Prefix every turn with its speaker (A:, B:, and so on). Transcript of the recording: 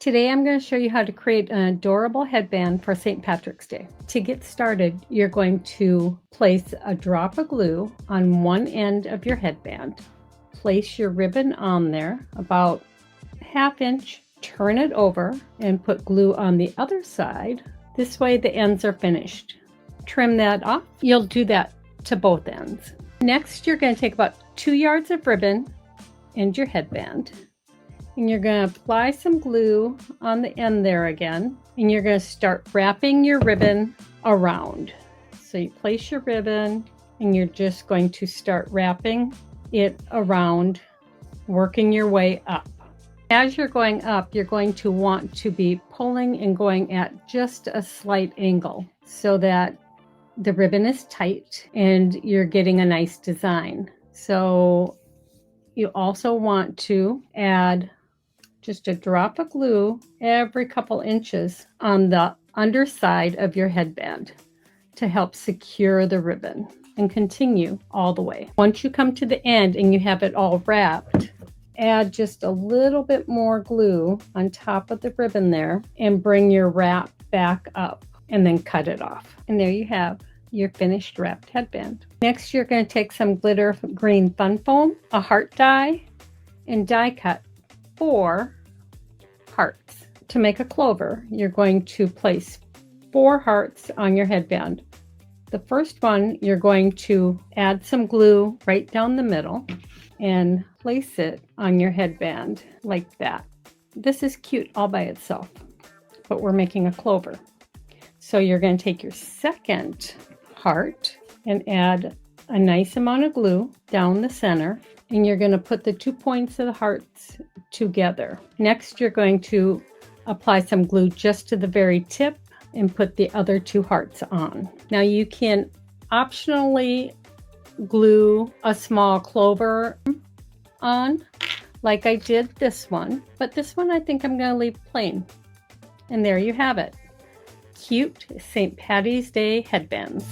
A: Today I'm going to show you how to create an adorable headband for St. Patrick's Day. To get started, you're going to place a drop of glue on one end of your headband. Place your ribbon on there about ½ inch, turn it over and put glue on the other side. This way the ends are finished. Trim that off. You'll do that to both ends. Next, you're going to take about 2 yards of ribbon and your headband. And you're going to apply some glue on the end there again, and you're going to start wrapping your ribbon around. So you place your ribbon and you're just going to start wrapping it around, working your way up. As you're going up, you're going to want to be pulling and going at just a slight angle so that the ribbon is tight and you're getting a nice design. So you also want to add just a drop of glue every couple inches on the underside of your headband to help secure the ribbon, and continue all the way. Once you come to the end and you have it all wrapped, add just a little bit more glue on top of the ribbon there and bring your wrap back up and then cut it off. And there you have your finished wrapped headband. Next, you're going to take some glitter green fun foam, a heart die, and die cut 4 hearts. To make a clover, you're going to place 4 hearts on your headband. The first one, you're going to add some glue right down the middle and place it on your headband like that. This is cute all by itself, but we're making a clover. So you're going to take your second heart and add a nice amount of glue down the center, and you're going to put the 2 points of the hearts together. Next, you're going to apply some glue just to the very tip and put the other 2 hearts on. Now you can optionally glue a small clover on, like I did this one, but this one I think I'm going to leave plain. And there you have it. Cute St. Patty's Day headbands.